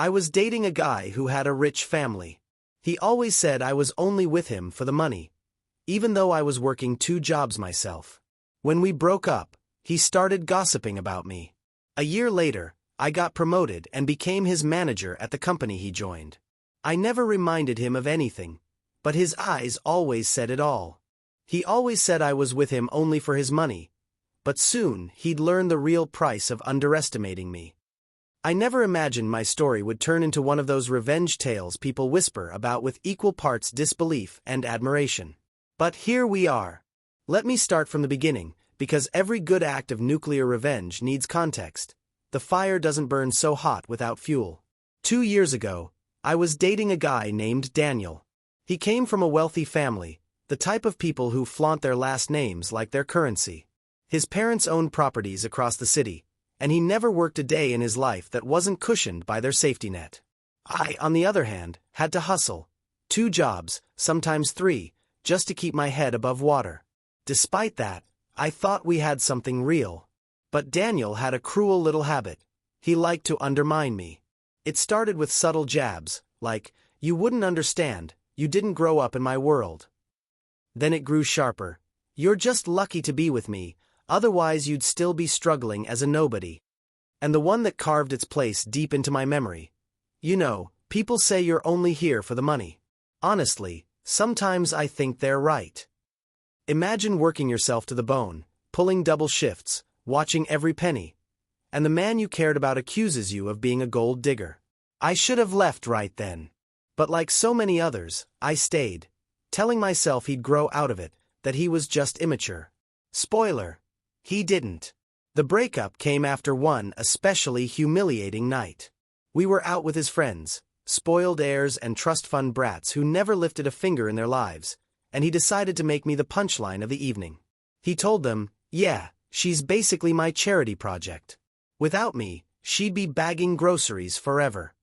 I was dating a guy who had a rich family. He always said I was only with him for the money, even though I was working 2 jobs myself. When we broke up, he started gossiping about me. A year later, I got promoted and became his manager at the company he joined. I never reminded him of anything, but his eyes always said it all. He always said I was with him only for his money, but soon he'd learn the real price of underestimating me. I never imagined my story would turn into one of those revenge tales people whisper about with equal parts disbelief and admiration. But here we are. Let me start from the beginning, because every good act of nuclear revenge needs context. The fire doesn't burn so hot without fuel. 2 years ago, I was dating a guy named Daniel. He came from a wealthy family, the type of people who flaunt their last names like their currency. His parents owned properties across the city, and he never worked a day in his life that wasn't cushioned by their safety net. I, on the other hand, had to hustle. 2 jobs, sometimes 3, just to keep my head above water. Despite that, I thought we had something real. But Daniel had a cruel little habit. He liked to undermine me. It started with subtle jabs, like, "You wouldn't understand, you didn't grow up in my world." Then it grew sharper. "You're just lucky to be with me, otherwise you'd still be struggling as a nobody." And the one that carved its place deep into my memory. "You know, people say you're only here for the money. Honestly, sometimes I think they're right." Imagine working yourself to the bone, pulling double shifts, watching every penny, and the man you cared about accuses you of being a gold digger. I should have left right then. But like so many others, I stayed, telling myself he'd grow out of it, that he was just immature. Spoiler: he didn't. The breakup came after one especially humiliating night. We were out with his friends, spoiled heirs and trust fund brats who never lifted a finger in their lives, and he decided to make me the punchline of the evening. He told them, "Yeah, she's basically my charity project. Without me, she'd be bagging groceries forever."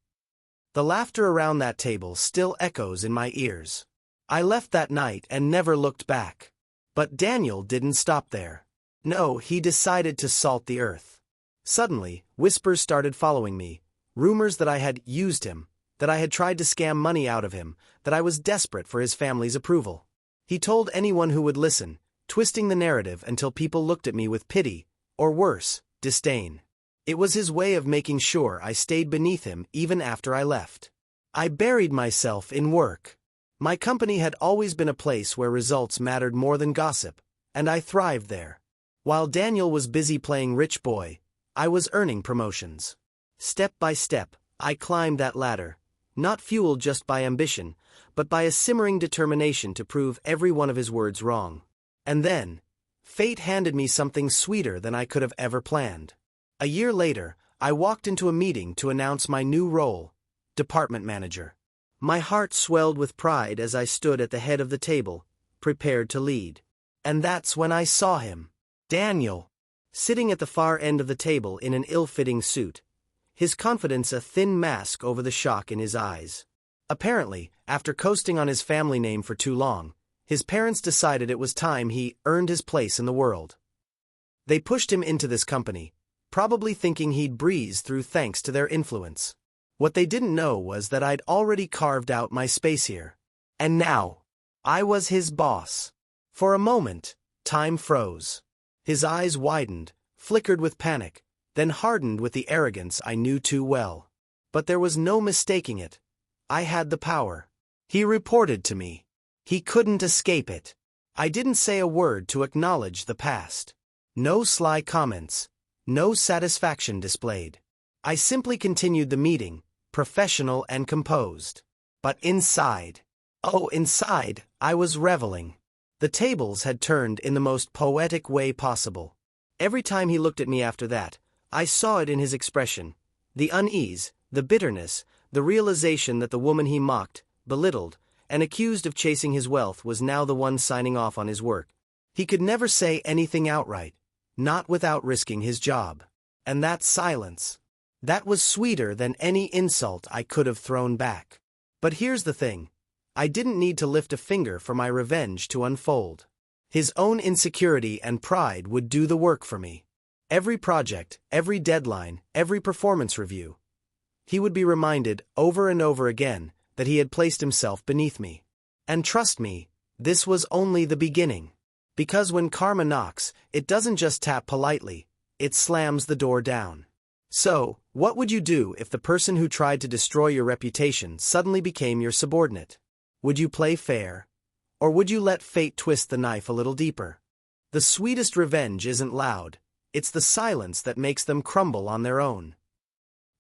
The laughter around that table still echoes in my ears. I left that night and never looked back. But Daniel didn't stop there. No, he decided to salt the earth. Suddenly, whispers started following me, rumors that I had used him, that I had tried to scam money out of him, that I was desperate for his family's approval. He told anyone who would listen, twisting the narrative until people looked at me with pity, or worse, disdain. It was his way of making sure I stayed beneath him even after I left. I buried myself in work. My company had always been a place where results mattered more than gossip, and I thrived there. While Daniel was busy playing rich boy, I was earning promotions. Step by step, I climbed that ladder, not fueled just by ambition, but by a simmering determination to prove every one of his words wrong. And then, fate handed me something sweeter than I could have ever planned. A year later, I walked into a meeting to announce my new role, department manager. My heart swelled with pride as I stood at the head of the table, prepared to lead. And that's when I saw him. Daniel, sitting at the far end of the table in an ill-fitting suit, his confidence a thin mask over the shock in his eyes. Apparently, after coasting on his family name for too long, his parents decided it was time he earned his place in the world. They pushed him into this company, probably thinking he'd breeze through thanks to their influence. What they didn't know was that I'd already carved out my space here. And now, I was his boss. For a moment, time froze. His eyes widened, flickered with panic, then hardened with the arrogance I knew too well. But there was no mistaking it. I had the power. He reported to me. He couldn't escape it. I didn't say a word to acknowledge the past. No sly comments. No satisfaction displayed. I simply continued the meeting, professional and composed. But inside, I was reveling. The tables had turned in the most poetic way possible. Every time he looked at me after that, I saw it in his expression. The unease, the bitterness, the realization that the woman he mocked, belittled, and accused of chasing his wealth was now the one signing off on his work. He could never say anything outright, not without risking his job. And that silence, that was sweeter than any insult I could have thrown back. But here's the thing. I didn't need to lift a finger for my revenge to unfold. His own insecurity and pride would do the work for me. Every project, every deadline, every performance review. he would be reminded over and over again that he had placed himself beneath me. And trust me, this was only the beginning. Because when karma knocks, it doesn't just tap politely, it slams the door down. So, what would you do if the person who tried to destroy your reputation suddenly became your subordinate? Would you play fair? Or would you let fate twist the knife a little deeper? The sweetest revenge isn't loud, it's the silence that makes them crumble on their own.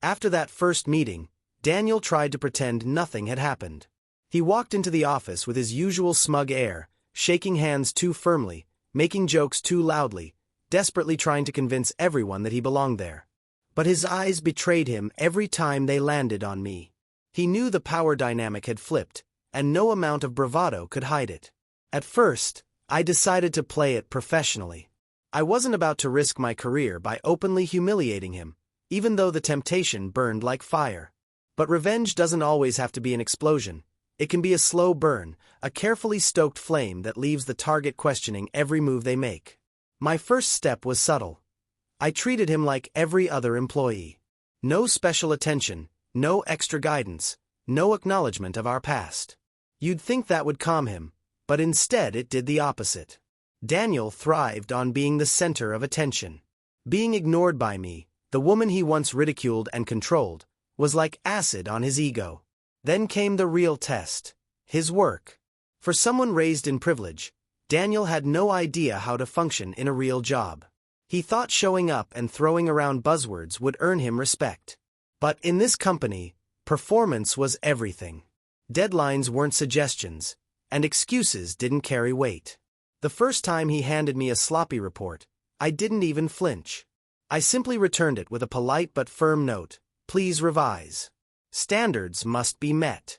After that first meeting, Daniel tried to pretend nothing had happened. He walked into the office with his usual smug air, shaking hands too firmly, making jokes too loudly, desperately trying to convince everyone that he belonged there. But his eyes betrayed him every time they landed on me. He knew the power dynamic had flipped, and no amount of bravado could hide it. At first, I decided to play it professionally. I wasn't about to risk my career by openly humiliating him, even though the temptation burned like fire. But revenge doesn't always have to be an explosion. It can be a slow burn, a carefully stoked flame that leaves the target questioning every move they make. My first step was subtle. I treated him like every other employee. No special attention, no extra guidance, no acknowledgement of our past. You'd think that would calm him, but instead it did the opposite. Daniel thrived on being the center of attention. Being ignored by me, the woman he once ridiculed and controlled, was like acid on his ego. Then came the real test, his work. For someone raised in privilege, Daniel had no idea how to function in a real job. He thought showing up and throwing around buzzwords would earn him respect. But in this company, performance was everything. Deadlines weren't suggestions, and excuses didn't carry weight. The first time he handed me a sloppy report, I didn't even flinch. I simply returned it with a polite but firm note, "Please revise. Standards must be met."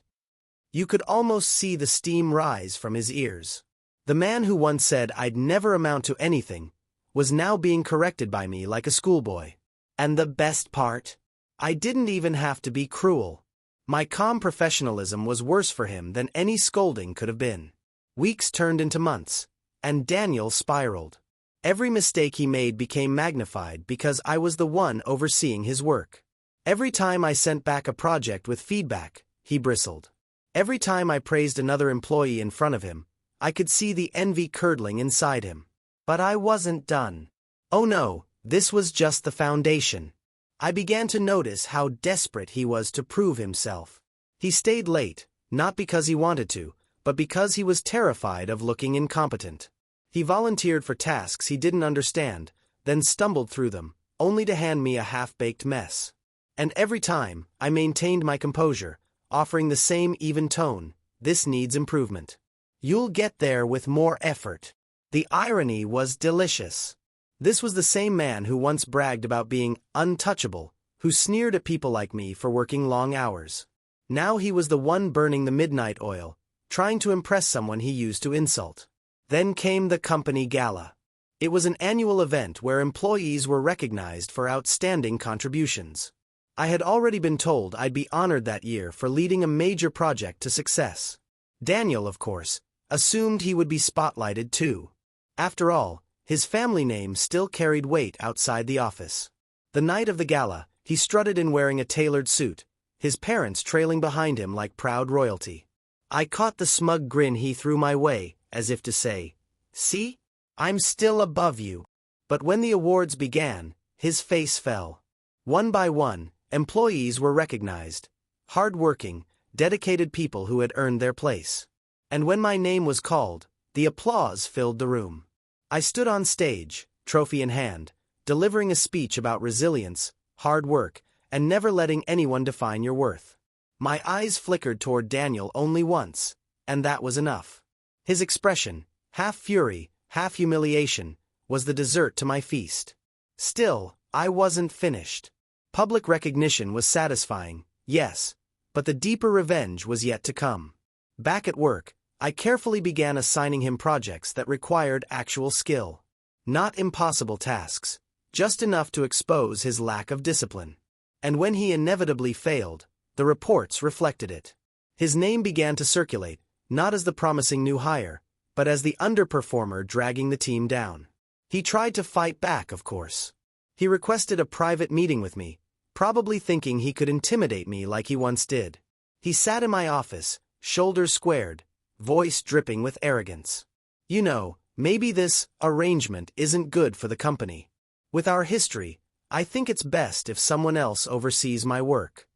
You could almost see the steam rise from his ears. The man who once said I'd never amount to anything was now being corrected by me like a schoolboy. And the best part? I didn't even have to be cruel. My calm professionalism was worse for him than any scolding could have been. Weeks turned into months, and Daniel spiraled. Every mistake he made became magnified because I was the one overseeing his work. Every time I sent back a project with feedback, he bristled. Every time I praised another employee in front of him, I could see the envy curdling inside him. But I wasn't done. Oh no, this was just the foundation. I began to notice how desperate he was to prove himself. He stayed late, not because he wanted to, but because he was terrified of looking incompetent. He volunteered for tasks he didn't understand, then stumbled through them, only to hand me a half-baked mess. And every time, I maintained my composure, offering the same even tone, "This needs improvement. You'll get there with more effort." The irony was delicious. This was the same man who once bragged about being untouchable, who sneered at people like me for working long hours. Now he was the one burning the midnight oil, trying to impress someone he used to insult. Then came the company gala. It was an annual event where employees were recognized for outstanding contributions. I had already been told I'd be honored that year for leading a major project to success. Daniel, of course, assumed he would be spotlighted too. After all, his family name still carried weight outside the office. The night of the gala, he strutted in wearing a tailored suit, his parents trailing behind him like proud royalty. I caught the smug grin he threw my way, as if to say, "See? I'm still above you." But when the awards began, his face fell. One by one, employees were recognized. Hard-working, dedicated people who had earned their place. And when my name was called, the applause filled the room. I stood on stage, trophy in hand, delivering a speech about resilience, hard work, and never letting anyone define your worth. My eyes flickered toward Daniel only once, and that was enough. His expression, half fury, half humiliation, was the dessert to my feast. Still, I wasn't finished. Public recognition was satisfying, yes, but the deeper revenge was yet to come. Back at work, I carefully began assigning him projects that required actual skill. Not impossible tasks, just enough to expose his lack of discipline. And when he inevitably failed, the reports reflected it. His name began to circulate, not as the promising new hire, but as the underperformer dragging the team down. He tried to fight back, of course. He requested a private meeting with me, probably thinking he could intimidate me like he once did. He sat in my office, shoulders squared, voice dripping with arrogance. You know, maybe this arrangement isn't good for the company. With our history, I think it's best if someone else oversees my work.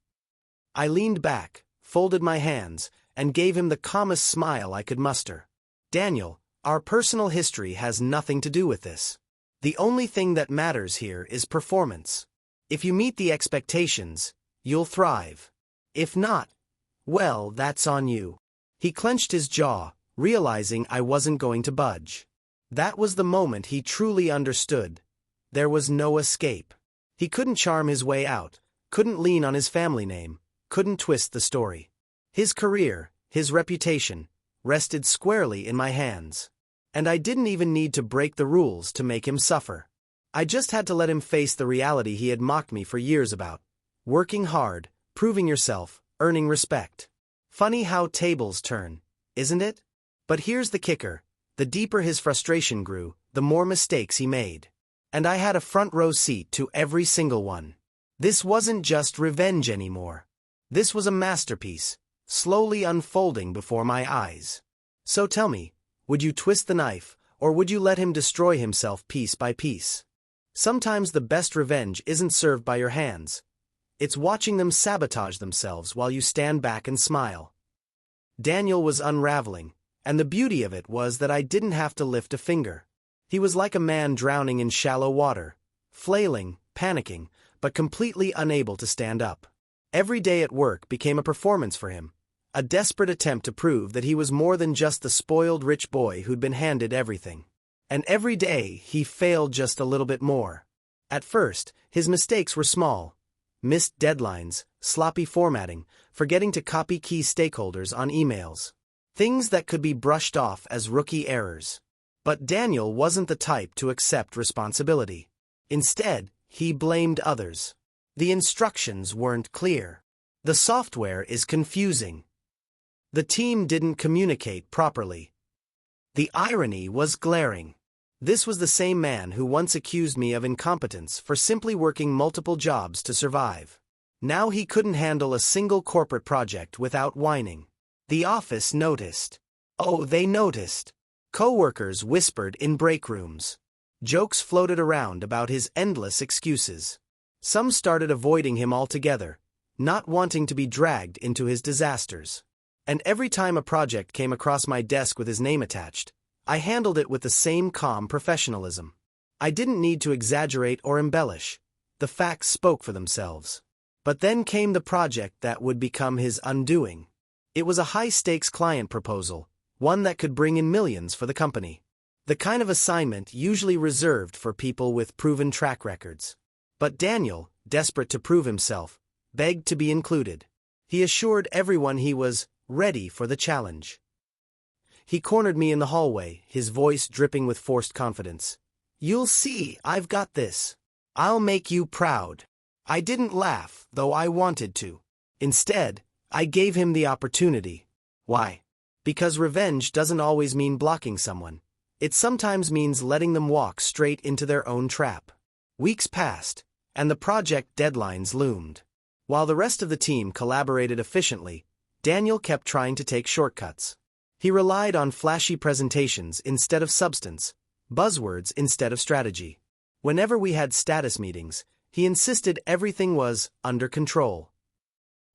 I leaned back, folded my hands, and gave him the calmest smile I could muster. Daniel, our personal history has nothing to do with this. The only thing that matters here is performance. If you meet the expectations, you'll thrive. If not, well, that's on you. He clenched his jaw, realizing I wasn't going to budge. That was the moment he truly understood. There was no escape. He couldn't charm his way out, couldn't lean on his family name, couldn't twist the story. His career, his reputation, rested squarely in my hands. And I didn't even need to break the rules to make him suffer. I just had to let him face the reality he had mocked me for years about. Working hard, proving yourself, earning respect. Funny how tables turn, isn't it? But here's the kicker. The deeper his frustration grew, the more mistakes he made. And I had a front row seat to every single one. This wasn't just revenge anymore. This was a masterpiece, slowly unfolding before my eyes. So tell me, would you twist the knife, or would you let him destroy himself piece by piece? Sometimes the best revenge isn't served by your hands. It's watching them sabotage themselves while you stand back and smile. Daniel was unraveling, and the beauty of it was that I didn't have to lift a finger. He was like a man drowning in shallow water, flailing, panicking, but completely unable to stand up. Every day at work became a performance for him, a desperate attempt to prove that he was more than just the spoiled rich boy who'd been handed everything. And every day he failed just a little bit more. At first, his mistakes were small. Missed deadlines, sloppy formatting, forgetting to copy key stakeholders on emails. Things that could be brushed off as rookie errors. But Daniel wasn't the type to accept responsibility. Instead, he blamed others. The instructions weren't clear. The software is confusing. The team didn't communicate properly. The irony was glaring. This was the same man who once accused me of incompetence for simply working multiple jobs to survive. Now he couldn't handle a single corporate project without whining. The office noticed. Oh, they noticed. Co-workers whispered in break rooms. Jokes floated around about his endless excuses. Some started avoiding him altogether, not wanting to be dragged into his disasters. And every time a project came across my desk with his name attached, I handled it with the same calm professionalism. I didn't need to exaggerate or embellish. The facts spoke for themselves. But then came the project that would become his undoing. It was a high-stakes client proposal, one that could bring in millions for the company. The kind of assignment usually reserved for people with proven track records. But Daniel, desperate to prove himself, begged to be included. He assured everyone he was ready for the challenge. He cornered me in the hallway, his voice dripping with forced confidence. "You'll see, I've got this. I'll make you proud." I didn't laugh, though I wanted to. Instead, I gave him the opportunity. Why? Because revenge doesn't always mean blocking someone. It sometimes means letting them walk straight into their own trap. Weeks passed, and the project deadlines loomed. While the rest of the team collaborated efficiently, Daniel kept trying to take shortcuts. He relied on flashy presentations instead of substance, buzzwords instead of strategy. Whenever we had status meetings, he insisted everything was under control.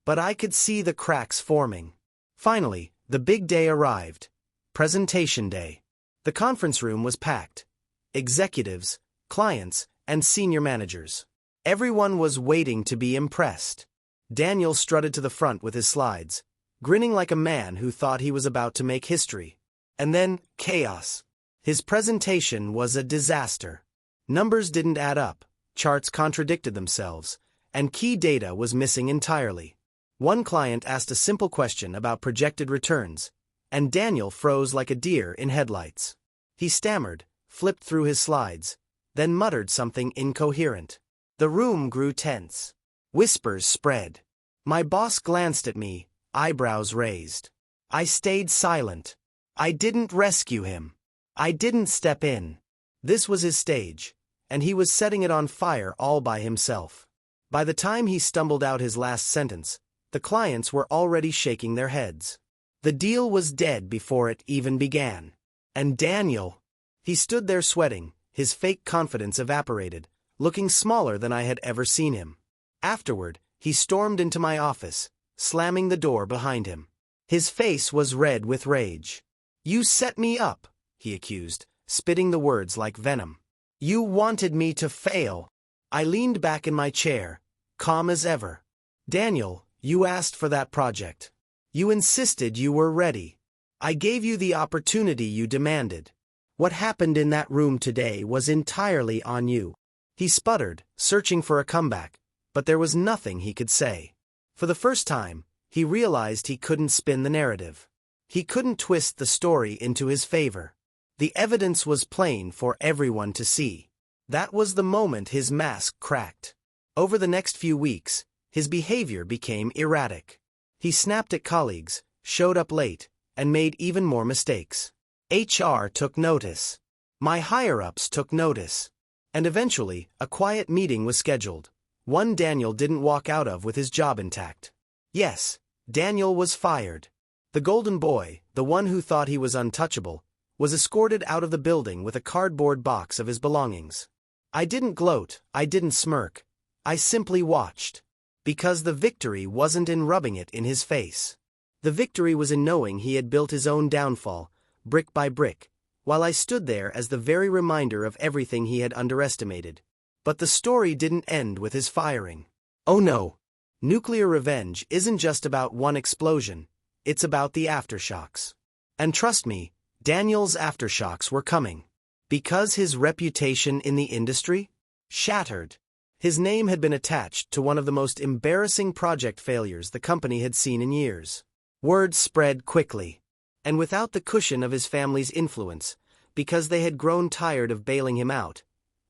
But I could see the cracks forming. Finally, the big day arrived. Presentation day. The conference room was packed. Executives, clients, and senior managers. Everyone was waiting to be impressed. Daniel strutted to the front with his slides, grinning like a man who thought he was about to make history. And then, chaos. His presentation was a disaster. Numbers didn't add up, charts contradicted themselves, and key data was missing entirely. One client asked a simple question about projected returns, and Daniel froze like a deer in headlights. He stammered, flipped through his slides, then muttered something incoherent. The room grew tense. Whispers spread. My boss glanced at me, eyebrows raised. I stayed silent. I didn't rescue him. I didn't step in. This was his stage, and he was setting it on fire all by himself. By the time he stumbled out his last sentence, the clients were already shaking their heads. The deal was dead before it even began. And Daniel, he stood there sweating, his fake confidence evaporated, looking smaller than I had ever seen him. Afterward, he stormed into my office, slamming the door behind him. His face was red with rage. "You set me up," he accused, spitting the words like venom. "You wanted me to fail." I leaned back in my chair, calm as ever. "Daniel, you asked for that project. You insisted you were ready. I gave you the opportunity you demanded. What happened in that room today was entirely on you." He sputtered, searching for a comeback, but there was nothing he could say. For the first time, he realized he couldn't spin the narrative. He couldn't twist the story into his favor. The evidence was plain for everyone to see. That was the moment his mask cracked. Over the next few weeks, his behavior became erratic. He snapped at colleagues, showed up late, and made even more mistakes. HR took notice. My higher-ups took notice. And eventually, a quiet meeting was scheduled. One Daniel didn't walk out of with his job intact. Yes, Daniel was fired. The golden boy, the one who thought he was untouchable, was escorted out of the building with a cardboard box of his belongings. I didn't gloat, I didn't smirk. I simply watched. Because the victory wasn't in rubbing it in his face. The victory was in knowing he had built his own downfall, brick by brick, while I stood there as the very reminder of everything he had underestimated. But the story didn't end with his firing. Oh no. Nuclear revenge isn't just about one explosion, it's about the aftershocks. And trust me, Daniel's aftershocks were coming. Because his reputation in the industry? Shattered. His name had been attached to one of the most embarrassing project failures the company had seen in years. Word spread quickly. And without the cushion of his family's influence, because they had grown tired of bailing him out,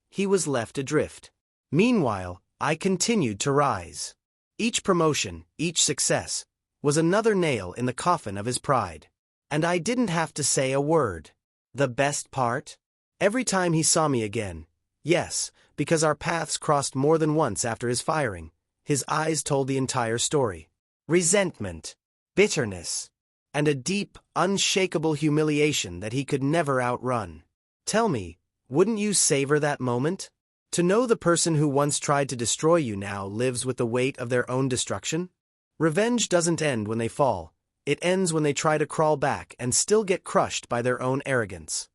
he was left adrift. Meanwhile, I continued to rise. Each promotion, each success, was another nail in the coffin of his pride. And I didn't have to say a word. The best part? Every time he saw me again, yes, because our paths crossed more than once after his firing, his eyes told the entire story. Resentment, bitterness, and a deep, unshakable humiliation that he could never outrun. Tell me, wouldn't you savor that moment? To know the person who once tried to destroy you now lives with the weight of their own destruction? Revenge doesn't end when they fall. It ends when they try to crawl back and still get crushed by their own arrogance.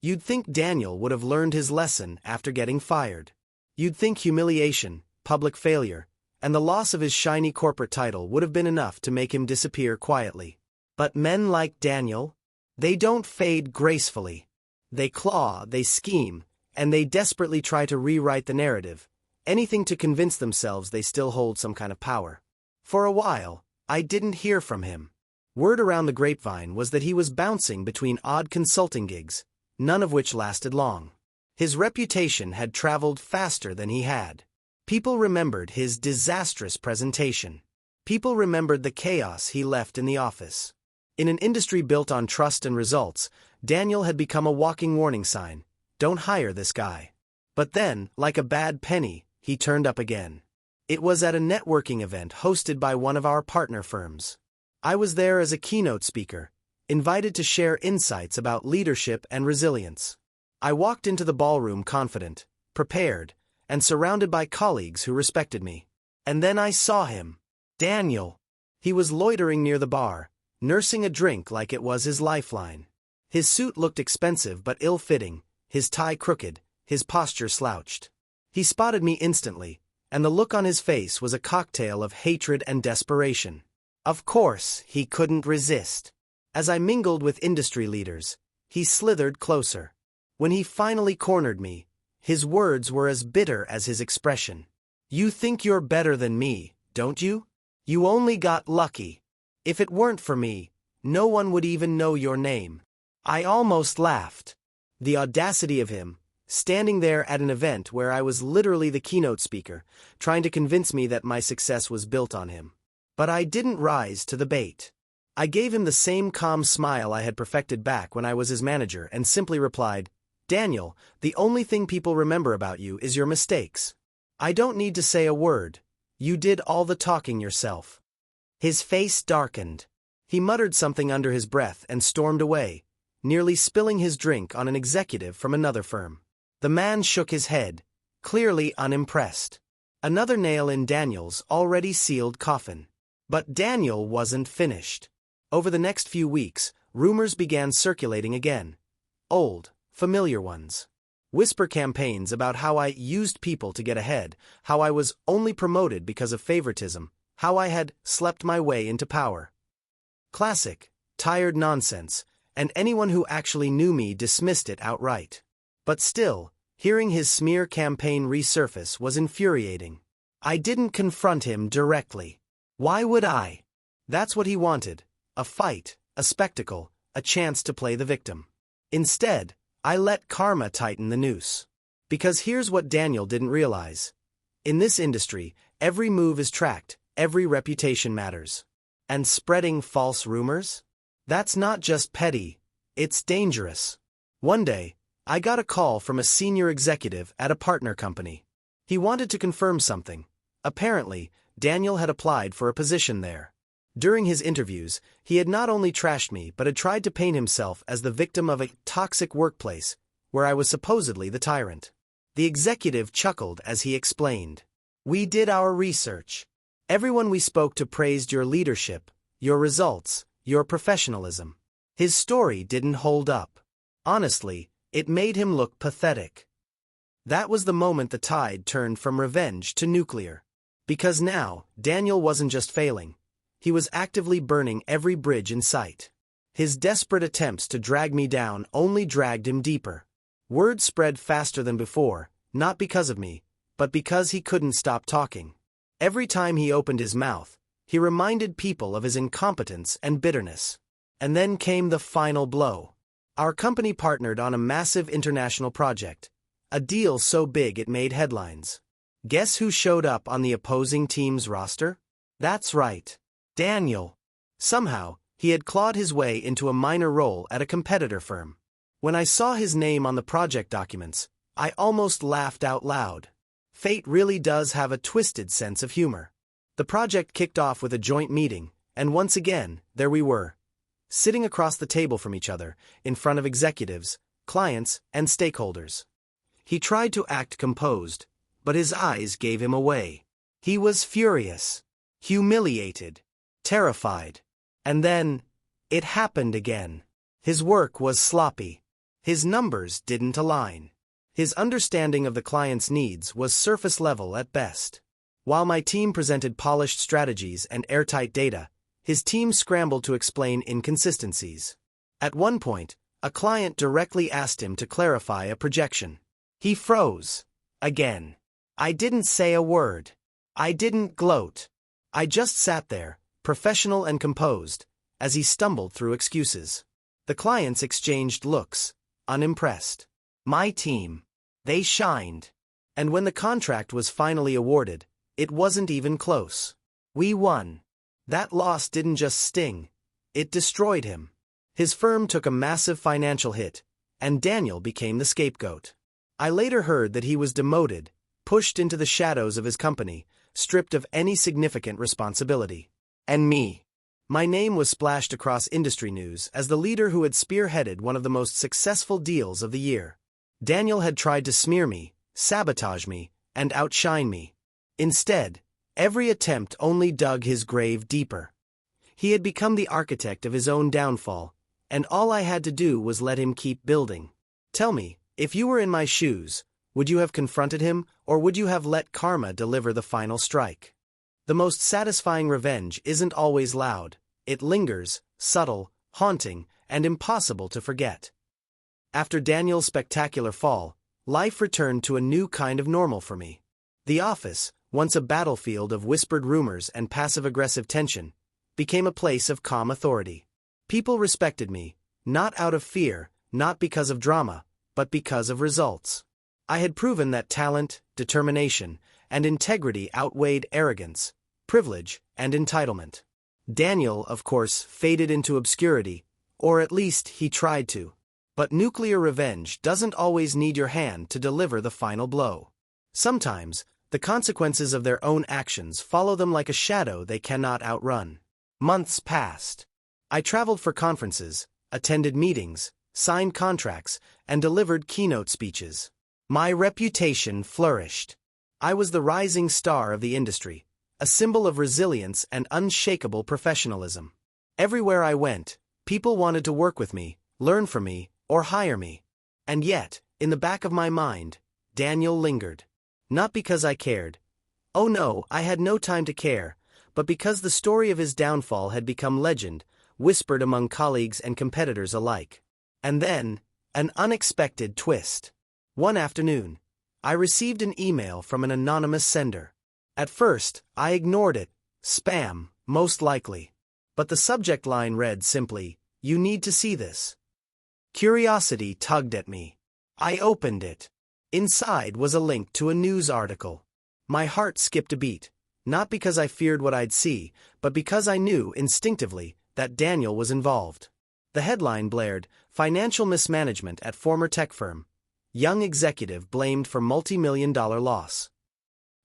You'd think Daniel would have learned his lesson after getting fired. You'd think humiliation, public failure, and the loss of his shiny corporate title would have been enough to make him disappear quietly. But men like Daniel, they don't fade gracefully. They claw, they scheme, and they desperately try to rewrite the narrative, anything to convince themselves they still hold some kind of power. For a while, I didn't hear from him. Word around the grapevine was that he was bouncing between odd consulting gigs, none of which lasted long. His reputation had traveled faster than he had. People remembered his disastrous presentation. People remembered the chaos he left in the office. In an industry built on trust and results, Daniel had become a walking warning sign. Don't hire this guy. But then, like a bad penny, he turned up again. It was at a networking event hosted by one of our partner firms. I was there as a keynote speaker, invited to share insights about leadership and resilience. I walked into the ballroom confident, prepared, and surrounded by colleagues who respected me. And then I saw him. Daniel. He was loitering near the bar, nursing a drink like it was his lifeline. His suit looked expensive but ill-fitting, his tie crooked, his posture slouched. He spotted me instantly, and the look on his face was a cocktail of hatred and desperation. Of course, he couldn't resist. As I mingled with industry leaders, he slithered closer. When he finally cornered me, his words were as bitter as his expression. You think you're better than me, don't you? You only got lucky. If it weren't for me, no one would even know your name. I almost laughed. The audacity of him, standing there at an event where I was literally the keynote speaker, trying to convince me that my success was built on him. But I didn't rise to the bait. I gave him the same calm smile I had perfected back when I was his manager and simply replied, Daniel, the only thing people remember about you is your mistakes. I don't need to say a word. You did all the talking yourself. His face darkened. He muttered something under his breath and stormed away, nearly spilling his drink on an executive from another firm. The man shook his head, clearly unimpressed. Another nail in Daniel's already sealed coffin. But Daniel wasn't finished. Over the next few weeks, rumors began circulating again. Old, familiar ones. Whisper campaigns about how I used people to get ahead, how I was only promoted because of favoritism, how I had slept my way into power. Classic, tired nonsense, and anyone who actually knew me dismissed it outright. But still, hearing his smear campaign resurface was infuriating. I didn't confront him directly. Why would I? That's what he wanted. A fight, a spectacle, a chance to play the victim. Instead, I let karma tighten the noose. Because here's what Daniel didn't realize. In this industry, every move is tracked, every reputation matters. And spreading false rumors? That's not just petty, it's dangerous. One day, I got a call from a senior executive at a partner company. He wanted to confirm something. Apparently, Daniel had applied for a position there. During his interviews, he had not only trashed me but had tried to paint himself as the victim of a toxic workplace, where I was supposedly the tyrant. The executive chuckled as he explained. We did our research. Everyone we spoke to praised your leadership, your results, your professionalism. His story didn't hold up. Honestly, it made him look pathetic. That was the moment the tide turned from revenge to nuclear. Because now, Daniel wasn't just failing. He was actively burning every bridge in sight. His desperate attempts to drag me down only dragged him deeper. Word spread faster than before, not because of me, but because he couldn't stop talking. Every time he opened his mouth, he reminded people of his incompetence and bitterness. And then came the final blow. Our company partnered on a massive international project, a deal so big it made headlines. Guess who showed up on the opposing team's roster? That's right. Daniel. Somehow, he had clawed his way into a minor role at a competitor firm. When I saw his name on the project documents, I almost laughed out loud. Fate really does have a twisted sense of humor. The project kicked off with a joint meeting, and once again, there we were, sitting across the table from each other, in front of executives, clients, and stakeholders. He tried to act composed, but his eyes gave him away. He was furious, humiliated, terrified. And then, it happened again. His work was sloppy. His numbers didn't align. His understanding of the client's needs was surface level at best. While my team presented polished strategies and airtight data, his team scrambled to explain inconsistencies. At one point, a client directly asked him to clarify a projection. He froze. Again. I didn't say a word. I didn't gloat. I just sat there, professional and composed, as he stumbled through excuses. The clients exchanged looks, unimpressed. My team. They shined. And when the contract was finally awarded, it wasn't even close. We won. That loss didn't just sting, it destroyed him. His firm took a massive financial hit, and Daniel became the scapegoat. I later heard that he was demoted, pushed into the shadows of his company, stripped of any significant responsibility. And me. My name was splashed across industry news as the leader who had spearheaded one of the most successful deals of the year. Daniel had tried to smear me, sabotage me, and outshine me. Instead, every attempt only dug his grave deeper. He had become the architect of his own downfall, and all I had to do was let him keep building. Tell me, if you were in my shoes, would you have confronted him, or would you have let karma deliver the final strike? The most satisfying revenge isn't always loud. It lingers, subtle, haunting, and impossible to forget. After Daniel's spectacular fall, life returned to a new kind of normal for me. The office, once a battlefield of whispered rumors and passive-aggressive tension, became a place of calm authority. People respected me, not out of fear, not because of drama, but because of results. I had proven that talent, determination, and integrity outweighed arrogance, privilege, and entitlement. Daniel, of course, faded into obscurity, or at least he tried to. But nuclear revenge doesn't always need your hand to deliver the final blow. Sometimes, The consequences of their own actions follow them like a shadow they cannot outrun. Months passed. I traveled for conferences, attended meetings, signed contracts, and delivered keynote speeches. My reputation flourished. I was the rising star of the industry, a symbol of resilience and unshakable professionalism. Everywhere I went, people wanted to work with me, learn from me, or hire me. And yet, in the back of my mind, Daniel lingered. Not because I cared. Oh no, I had no time to care, but because the story of his downfall had become legend, whispered among colleagues and competitors alike. And then, an unexpected twist. One afternoon, I received an email from an anonymous sender. At first, I ignored it. Spam, most likely. But the subject line read simply, "You need to see this." Curiosity tugged at me. I opened it. Inside was a link to a news article. My heart skipped a beat, not because I feared what I'd see, but because I knew, instinctively, that Daniel was involved. The headline blared, "Financial mismanagement at former tech firm. Young executive blamed for multi-million-dollar loss."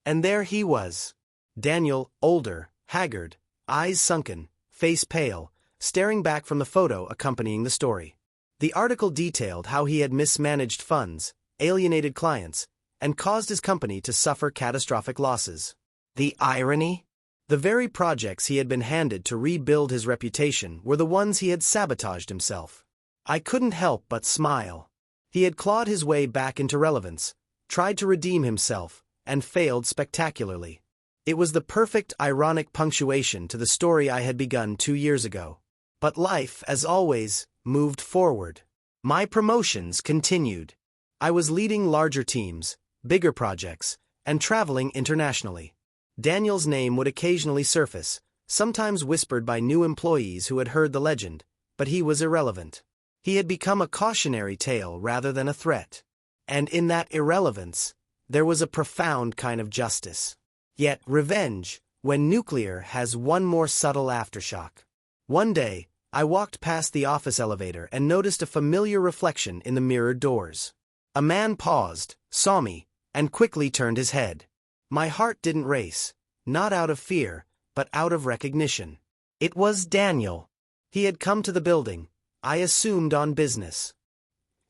And there he was. Daniel, older, haggard, eyes sunken, face pale, staring back from the photo accompanying the story. The article detailed how he had mismanaged funds, alienated clients, and caused his company to suffer catastrophic losses. The irony? The very projects he had been handed to rebuild his reputation were the ones he had sabotaged himself. I couldn't help but smile. He had clawed his way back into relevance, tried to redeem himself, and failed spectacularly. It was the perfect ironic punctuation to the story I had begun 2 years ago. But life, as always, moved forward. My promotions continued. I was leading larger teams, bigger projects, and traveling internationally. Daniel's name would occasionally surface, sometimes whispered by new employees who had heard the legend, but he was irrelevant. He had become a cautionary tale rather than a threat. And in that irrelevance, there was a profound kind of justice. Yet revenge, when nuclear, has one more subtle aftershock. One day, I walked past the office elevator and noticed a familiar reflection in the mirrored doors. A man paused, saw me, and quickly turned his head. My heart didn't race, not out of fear, but out of recognition. It was Daniel. He had come to the building, I assumed on business.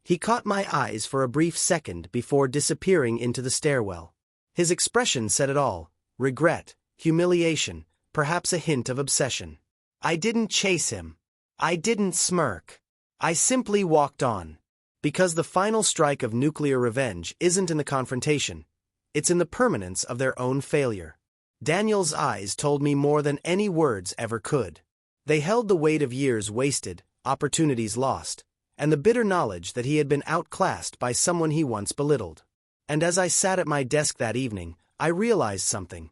He caught my eyes for a brief second before disappearing into the stairwell. His expression said it all: regret, humiliation, perhaps a hint of obsession. I didn't chase him. I didn't smirk. I simply walked on. Because the final strike of nuclear revenge isn't in the confrontation, it's in the permanence of their own failure. Daniel's eyes told me more than any words ever could. They held the weight of years wasted, opportunities lost, and the bitter knowledge that he had been outclassed by someone he once belittled. And as I sat at my desk that evening, I realized something.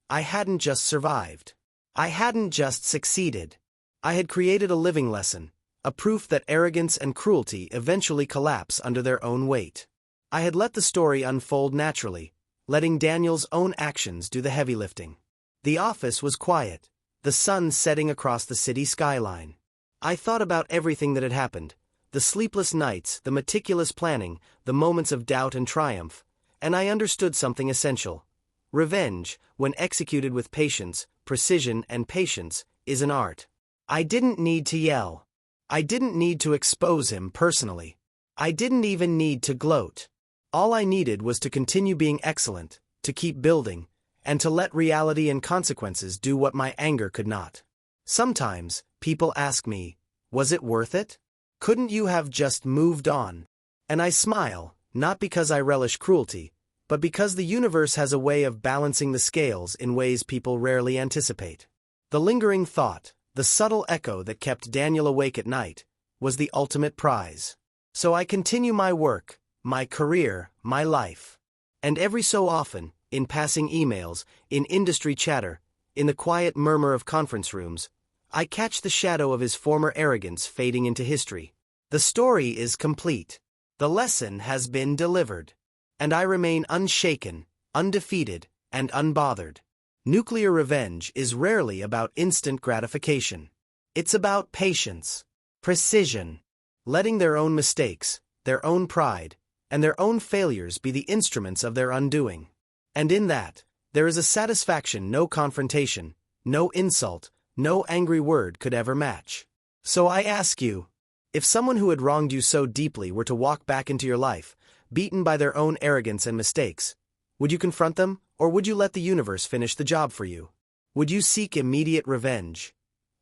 I hadn't just survived. I hadn't just succeeded. I had created a living lesson, a proof that arrogance and cruelty eventually collapse under their own weight. I had let the story unfold naturally, letting Daniel's own actions do the heavy lifting. The office was quiet, the sun setting across the city skyline. I thought about everything that had happened, the sleepless nights, the meticulous planning, the moments of doubt and triumph, and I understood something essential. Revenge, when executed with patience, precision, and patience, is an art. I didn't need to yell. I didn't need to expose him personally. I didn't even need to gloat. All I needed was to continue being excellent, to keep building, and to let reality and consequences do what my anger could not. Sometimes, people ask me, was it worth it? Couldn't you have just moved on? And I smile, not because I relish cruelty, but because the universe has a way of balancing the scales in ways people rarely anticipate. The lingering thought, the subtle echo that kept Daniel awake at night, was the ultimate prize. So I continue my work, my career, my life. And every so often, in passing emails, in industry chatter, in the quiet murmur of conference rooms, I catch the shadow of his former arrogance fading into history. The story is complete. The lesson has been delivered. And I remain unshaken, undefeated, and unbothered. Nuclear revenge is rarely about instant gratification. It's about patience, precision, letting their own mistakes, their own pride, and their own failures be the instruments of their undoing. And in that, there is a satisfaction no confrontation, no insult, no angry word could ever match. So I ask you, if someone who had wronged you so deeply were to walk back into your life, beaten by their own arrogance and mistakes, would you confront them, or would you let the universe finish the job for you? Would you seek immediate revenge?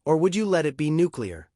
Or would you let it be nuclear?